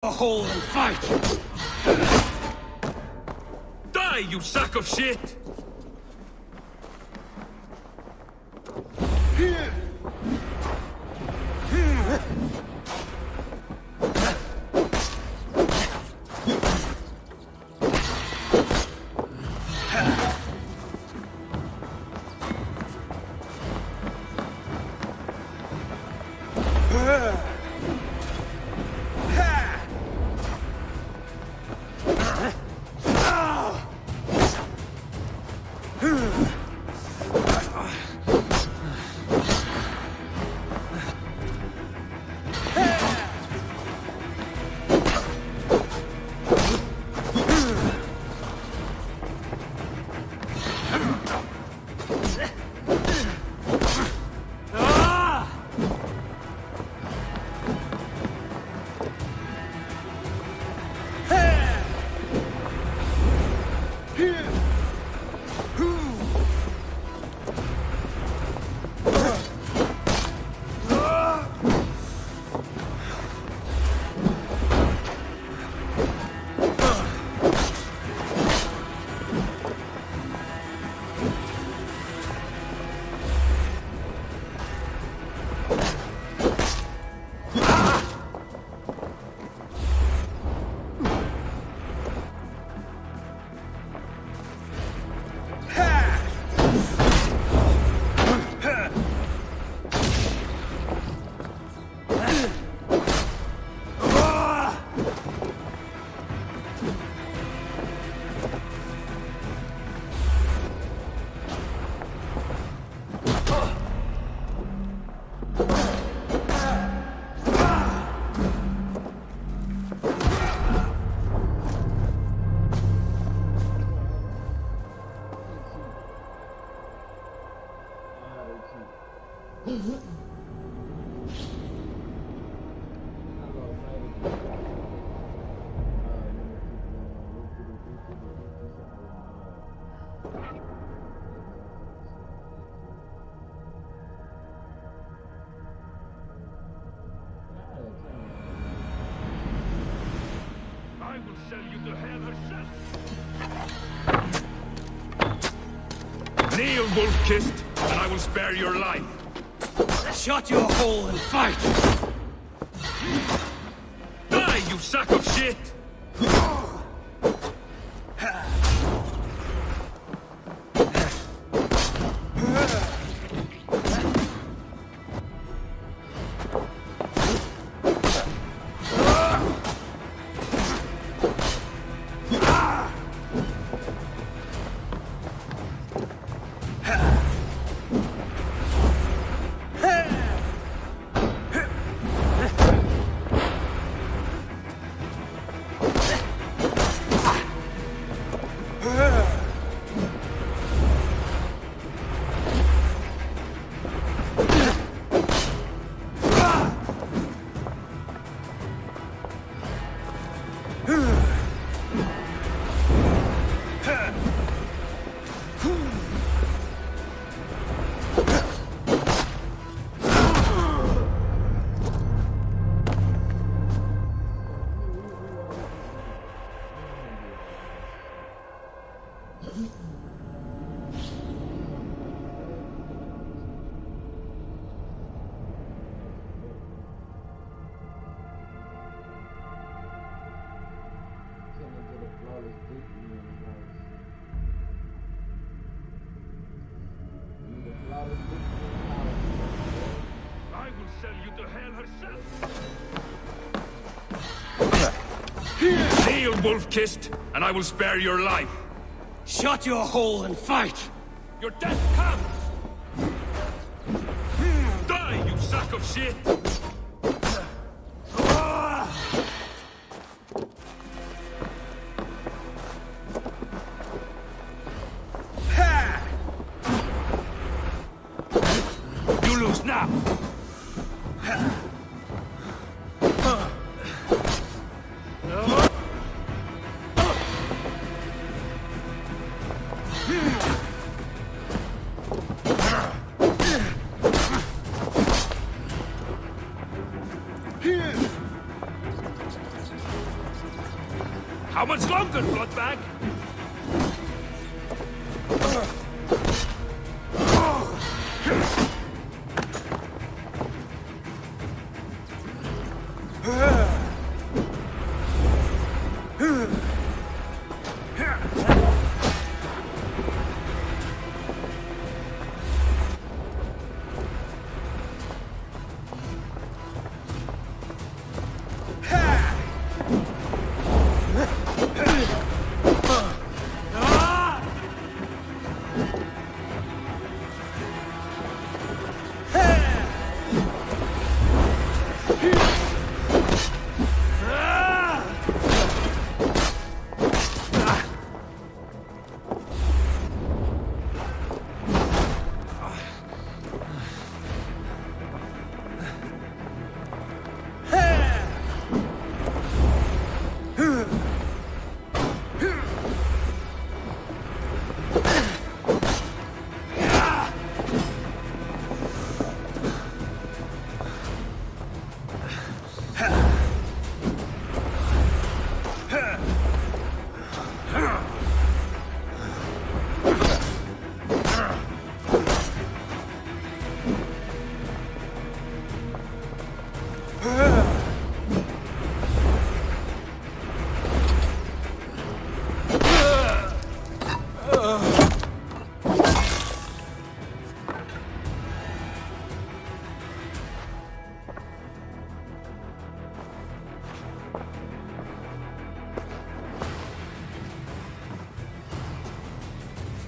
A hole and fight! Die, you sack of shit! I will sell you to hell herself! Kneel, wolf-kissed, and I will spare your life. Shut your hole and fight! Die, you sack of shit! I will sell you to hell herself! Kneel, wolf-kissed, and I will spare your life. Shut your hole and fight! Your death comes! Die, you sack of shit! You lose now! How much longer, Bloodbag?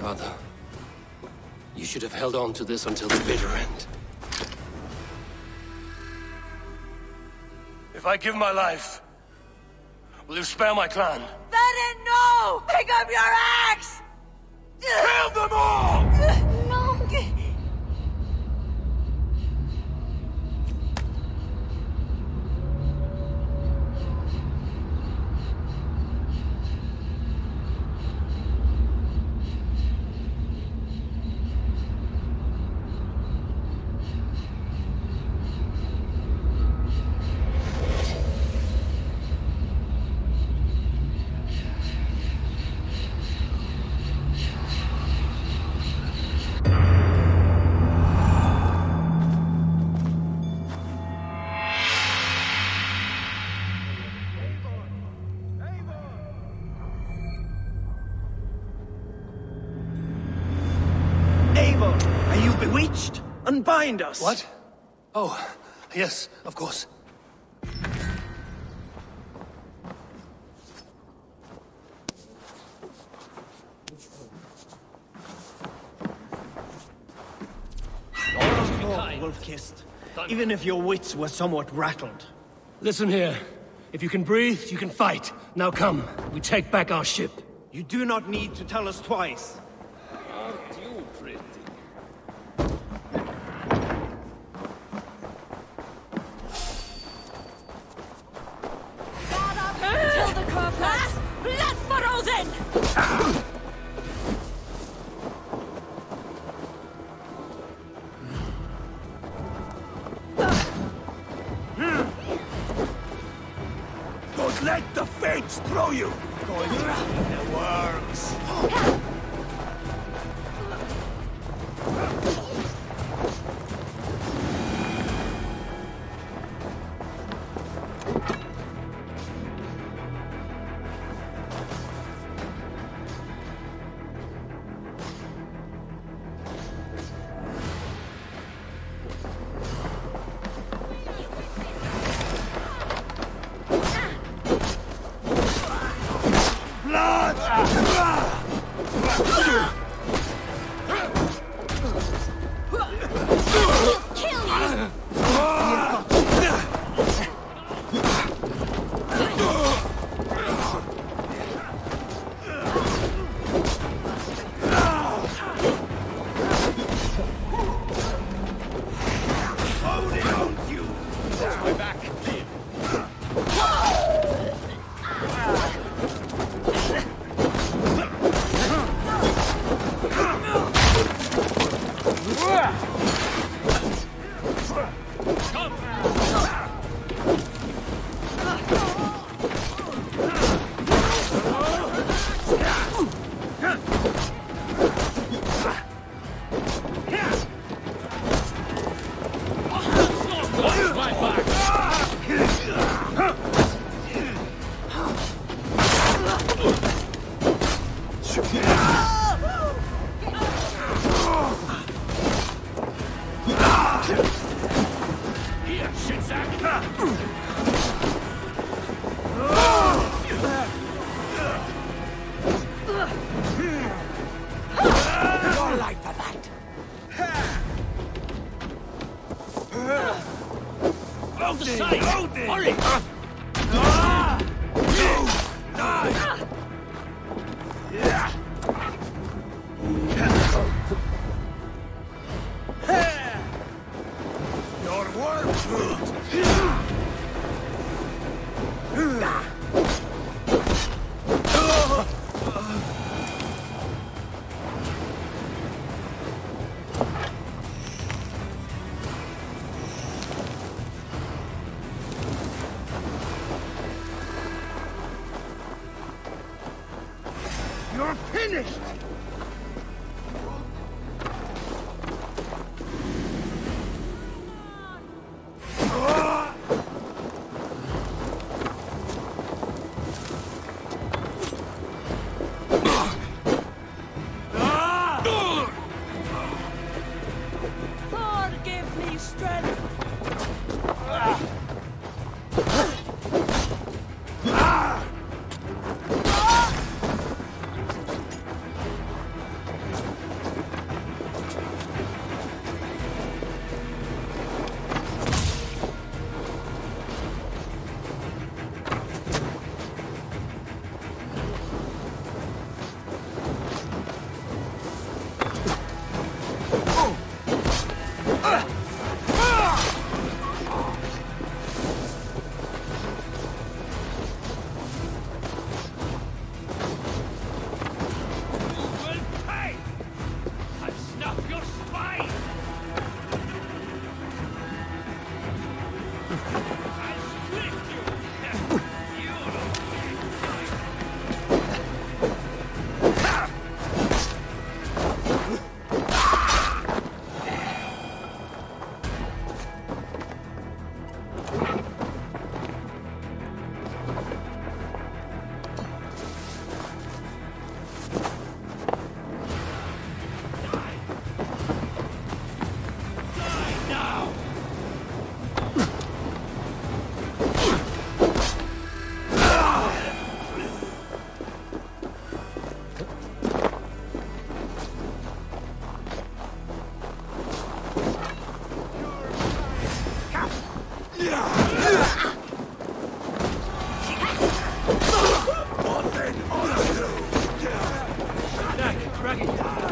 Father, you should have held on to this until the bitter end. If I give my life, will you spare my clan? Bennett, no! Pick up your axe! Kill them all! No! Are you bewitched? Unbind us! What? Oh, yes, of course. Wolf-kissed. Even if your wits were somewhat rattled. Listen here. If you can breathe, you can fight. Now come, we take back our ship. You do not need to tell us twice. Aren't you pretty? Guard up till the curve lights! Let furrows in! Don't let the fates throw you! Going round the works. Blood! You're finished! Thor, give me strength!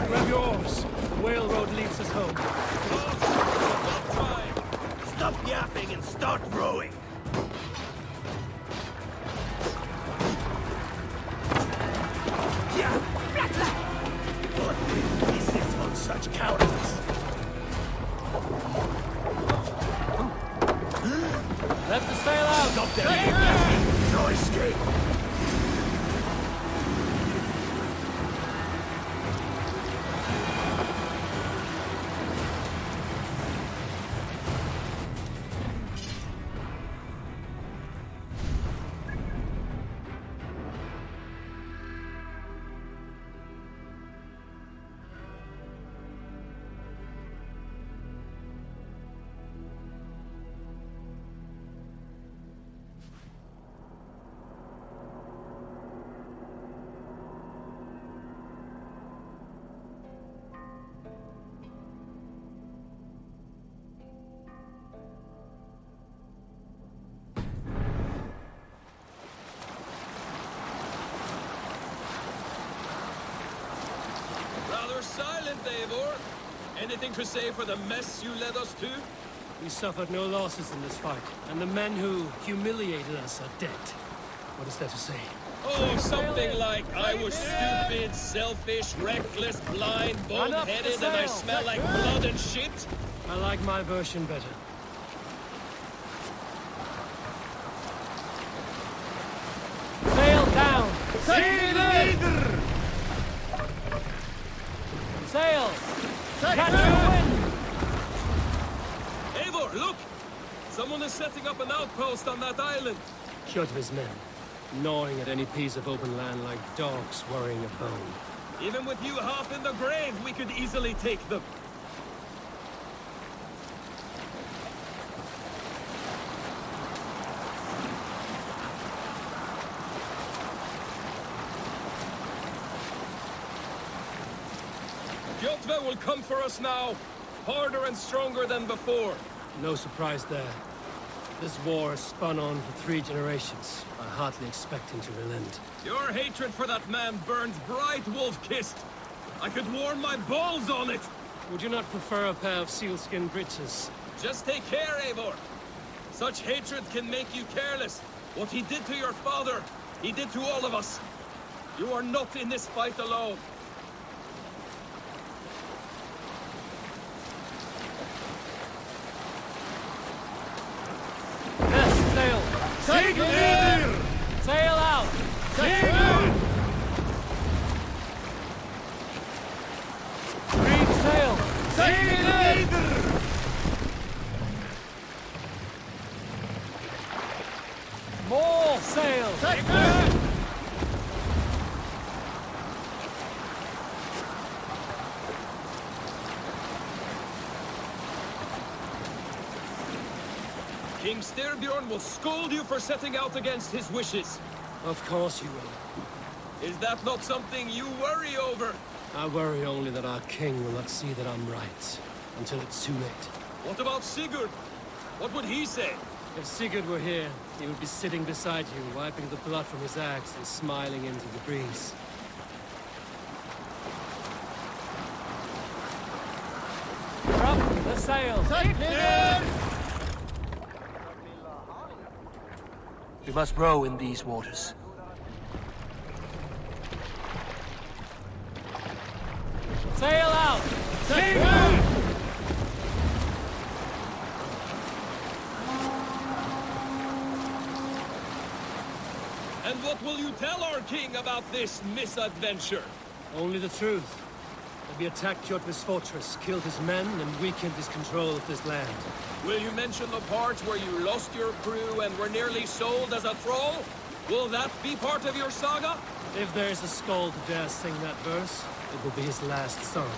Grab your oars. The whale road leads us home. Stop yapping and start rowing. What is this on such cowardice? Let the sail out! Stop there! No escape! Silent, Eivor. Anything to say for the mess you led us to? We suffered no losses in this fight, and the men who humiliated us are dead. What is there to say? Oh, something like, I was stupid, selfish, reckless, blind, bald-headed, and I smell like blood and shit? I like my version better. Sail down! Sail! Catch the wind! Eivor, look! Someone is setting up an outpost on that island. Kjotve's men, gnawing at any piece of open land like dogs worrying a bone. Even with you half in the grave, we could easily take them. Kjotve will come for us now, harder and stronger than before. No surprise there. This war has spun on for 3 generations. I hardly expect him to relent. Your hatred for that man burns bright, wolf-kissed. I could warm my balls on it. Would you not prefer a pair of sealskin breeches? Just take care, Eivor. Such hatred can make you careless. What he did to your father, he did to all of us. You are not in this fight alone. Sail! Sail out! Sail! King Styrbjorn will scold you for setting out against his wishes. Of course you will. Is that not something you worry over? I worry only that our king will not see that I'm right, until it's too late. What about Sigurd? What would he say? If Sigurd were here, he would be sitting beside you, wiping the blood from his axe and smiling into the breeze. Drop the sails! We must row in these waters. Sail out! And what will you tell our king about this misadventure? Only the truth. That we attacked Kjotve's fortress, killed his men, and weakened his control of this land. Will you mention the parts where you lost your crew and were nearly sold as a thrall? Will that be part of your saga? If there's a skull to dare sing that verse, it will be his last song.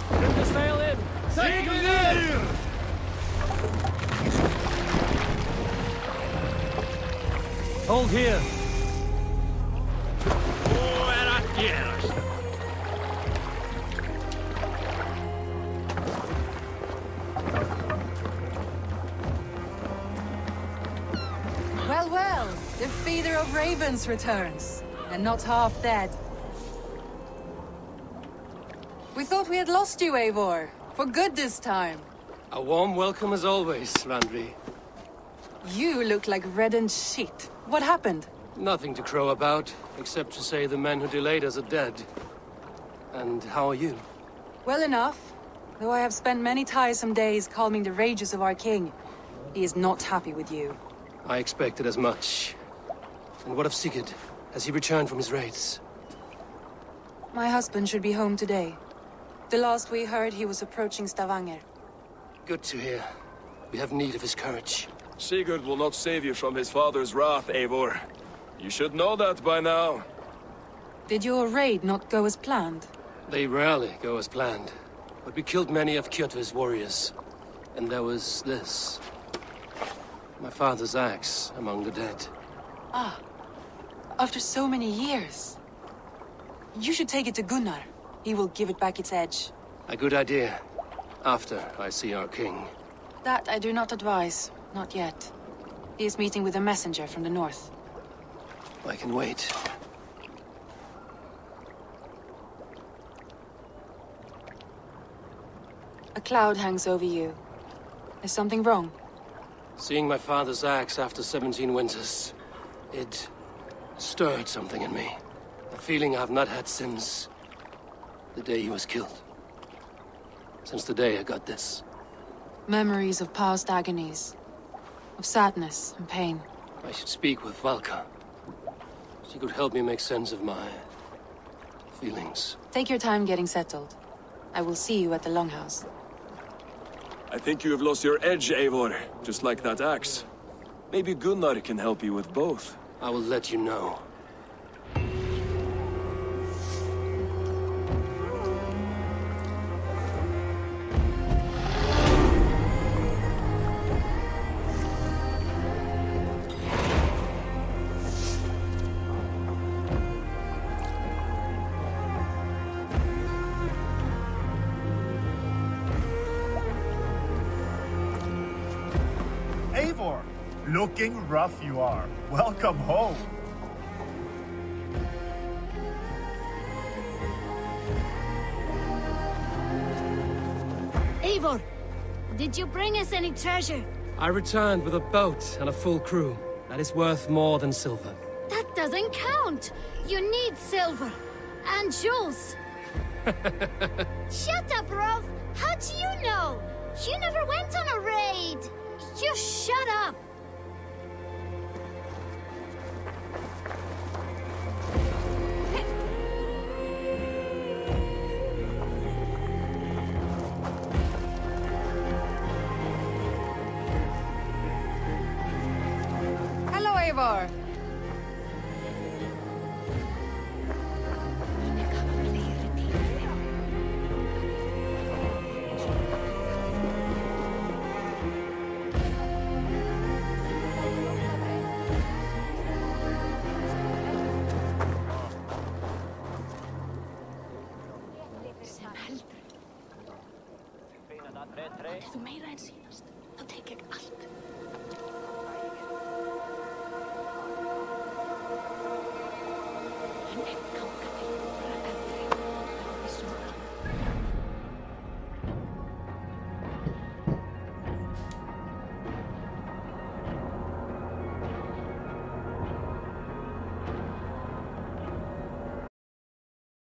Bring the sail in! Hold here! Well, well, the feeder of ravens returns, and not half dead. We thought we had lost you, Eivor, for good this time. A warm welcome as always, Randvi. You look like reddened shit. What happened? Nothing to crow about, except to say the men who delayed us are dead. And how are you? Well enough, though I have spent many tiresome days calming the rages of our king. He is not happy with you. I expected as much. And what of Sigurd? Has he returned from his raids? My husband should be home today. The last we heard, he was approaching Stavanger. Good to hear. We have need of his courage. Sigurd will not save you from his father's wrath, Eivor. You should know that by now. Did your raid not go as planned? They rarely go as planned. But we killed many of Kjotve's warriors. And there was this. My father's axe among the dead. Ah, after so many years. You should take it to Gunnar. He will give it back its edge. A good idea. After I see our king. That I do not advise. Not yet. He is meeting with a messenger from the north. I can wait. A cloud hangs over you. Is something wrong? Seeing my father's axe after 17 winters, it stirred something in me. A feeling I've not had since the day he was killed. Since the day I got this. Memories of past agonies. Of sadness and pain. I should speak with Valka. She could help me make sense of my feelings. Take your time getting settled. I will see you at the Longhouse. I think you have lost your edge, Eivor, just like that axe. Maybe Gunnar can help you with both. I will let you know. Eivor, looking rough you are. Welcome home. Eivor, did you bring us any treasure? I returned with a boat and a full crew. That is worth more than silver. That doesn't count. You need silver. And jewels. Shut up, Rolf. How do you know? You never went on a raid. You shut up. Eivor! Sem heldur. Þú meira en sínast. Þá tek ég allt.